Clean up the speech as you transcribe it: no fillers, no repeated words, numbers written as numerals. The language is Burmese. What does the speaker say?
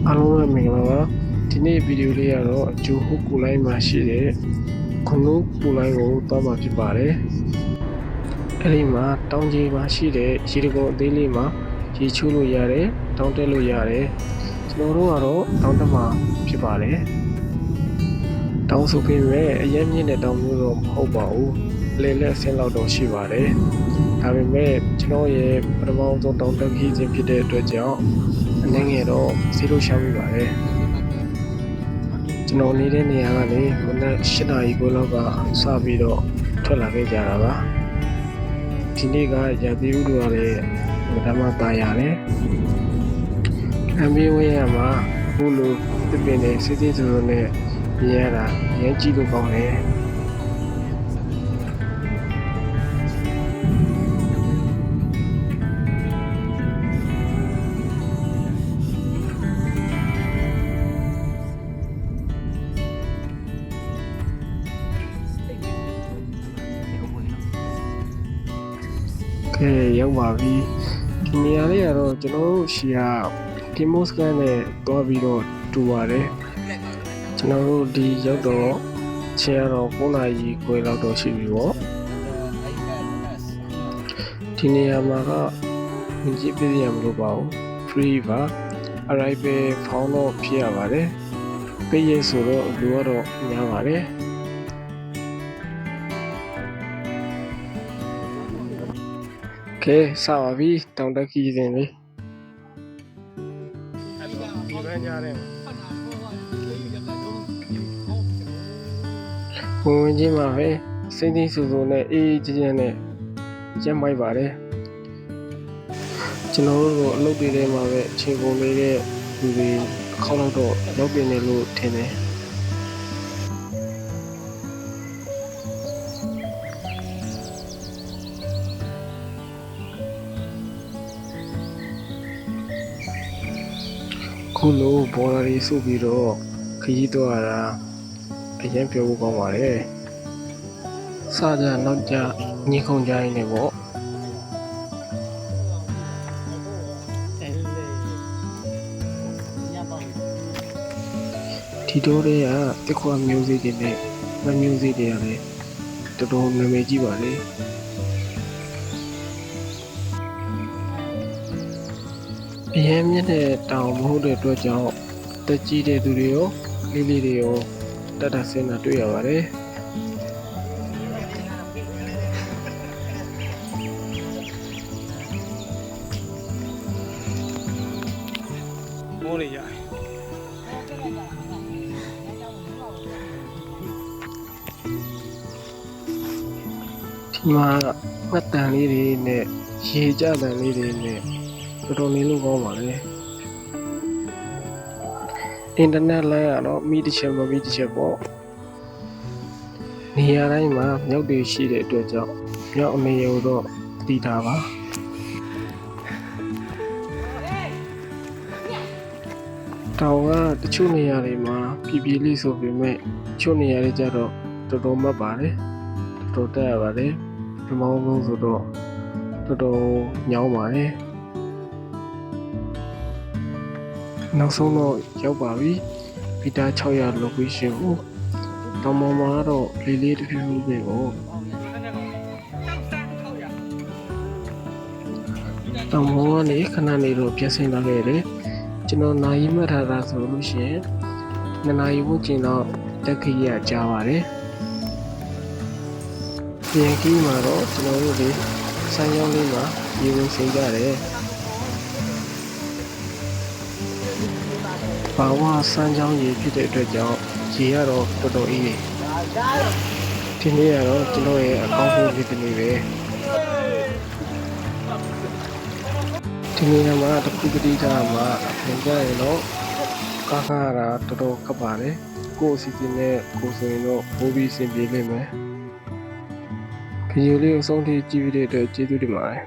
အားလုံးပဲမင်္ဂလာပါဒီနေ့ဗီဒီယိုလေးကတော့ဂျိုဟုတ်ကူလိုင်းမှာရှိတဲ့ခုနုကူလိုင်းကိုတောင်းမှာဖြစ်ပါတယ်အဲ့ဒီမှာတောင်းကြီးမှာရှိတဲ့ရေတကုံအသေးလေးမှာရေချိုးလို့ရတယ်တောင်းတက်လို့ရတယ်ကျွန်တော်တို့ကတော့တောင်းတက်မှာဖြစ်ပါတယ်တောင်းဆိုပေမဲ့အရင်မြင့်တဲ့တောင်းမျိုးတော့မဟုတ်ပါဘူးလေလက်ဆင်းလောက်တော့ရှိပါတယ်ဒါပေမဲ့ကျွန်တော်ရဲ့ပထမဆုံးတောင်းတက်ခီးခြင်းဖြစ်တဲ့အတွက်ကြောင့်အနေငယ်တော့စီးလို့ရှာမိပါတယ်ကျွန်တော်နေတဲ့နေရာကနေမနက်၈နာရီခွဲလောက်ကစပြီးတော့ထွက်လာခဲ့ကြတာပါဒီနေ့ကရာသီဥတုကလည်းဓမ္မတာရတယ်အမေဝဲရမှာဘူးလို့တပင်နေစစ်စစ်ဆိုလို့နဲ့မြင်ရတာရမ်းကြည့်လို့ကောင်းတယ်ကဲရောက်ပါပြီဒီနေရာလေးကတော့ကျွန်တော်တို့ရှီယာကီမိုစကန်နဲ့တွားပြီးတော့တူပါတယ်ကျွန်တော်တို့ဒီရောက်တော့ချင်ရတော့9နာရီခွဲလောက်တော့ရှိပြီပေါ့ဒီနေရာမှာကဝင်ကြည့်ပြရမလို့ပါဘူး free ပါ arrival found တော့ဖြစ်ရပါတယ်ပေးရဆိုတော့လူကတော့များပါတယ်ကဲစပါပြီတောင်တက်ခီးစဉ်လေးဒီဘက်ကြားထဲဝင်ချင်းမှာပဲစိမ့်သိဆူဆူနဲ့အေးအေးချမ်းချမ်းနဲ့ရက်မိုက်ပါတယ်ကျွန်တော်တို့အလုပ်တွေထဲမှာပဲအချိန်ကုန်နေတဲ့လူတွေခေါက်တော့ရောက်ပြနေလို့ထင်တယ်ခုလိုဘော်ဒါတွေစုပြီးတော့ခရီးတော့ရတာအရင်ပြောဖို့ကောင်းပါတယ်စကြနောက်ကြညှိခုံကြရင်းနေပေါ့ဒီတော့တွေကတစ်ခွာမျိုးစေ့တွေနဲ့မမျိုးစေ့တွေရတယ်တော်တော်နာမည်ကြီးပါလေအရင်မြင့်တဲ့တောင်မဟုတ်တဲ့အတွက်ကြောင့်တက်ကြီးတဲ့သူတွေရောလေးလေးတွေရောတတ်တာဆင်းတာတွေ့ရပါတယ်မိုးလေးရတယ်ဒီမှာမှတ်တမ်းလေးတွေနဲ့ရေကြတန်လေးတွေနဲ့တော်တော်နေလို့ကောင်းပါလေအင်တာနက်လိုင်းကတော့မိတစ်ချက်မမိတစ်ချက်ပေါ့နေရာတိုင်းမှာမြောက်တွေရှိတဲ့အတွက်ကြောင့်မြောက်အနေရောတော့တည်တာပါတောင်ကတချို့နေရာတွေမှာပြလေးဆိုပေမဲ့တချို့နေရာတွေကျတော့တော်တော်မှတ်ပါတယ်တော်တော်တက်ရပါတယ်ဒီမောင်းလုံးဆိုတော့တော်တော်ညောင်းပါတယ်နောက်ဆုံးတော့ရောက်ပါပြီဗီတာ600 location ကိုတောင်ပေါ်မှာတော့လေးလေးတစ်ဖြည်းဖြည်းပဲပေါ့တောင်ပေါ်ကနေခဏနေတော့ပြန်ဆင်းလာခဲ့တယ်ကျွန်တော်နိုင်မှတ်ထားတာဆိုလို့ရှိရင်2နာရီဝန်းကျင်တော့တက်ခရီးရကြာပါတယ်ပြန်ခီးမှာတော့ကျွန်တော်တို့ဒီစမ်းကြောင်းလေးမှာရေဝင်ဆင်းကြတယ်ဘာဝစမ်းချောင်းရေဖြစ်တဲ့အတွက်ကြောင့်ရေကတော့တော်တော်အေးတယ်ဒီနေ့ကတော့ကျွန်တော်ရဲ့အကောင်းဆုံးဖြစ်တဲ့နေ့ပဲဒီနေ့မှာတစ်ခုတတိထားမှာသင်ကြရင်တော့ကားကားရတာတော်တော်ခက်ပါတယ်ကိုယ်အစီအစဉ်နဲ့ကိုယ်ဆိုရင်တော့ပိုးပြီးအဆင်ပြေလိမ့်မယ်ဗီဒီယိုလေးကိုအဆုံးထိကြည့်ပြီးတဲ့အတွက်ကျေးဇူးတင်ပါတယ်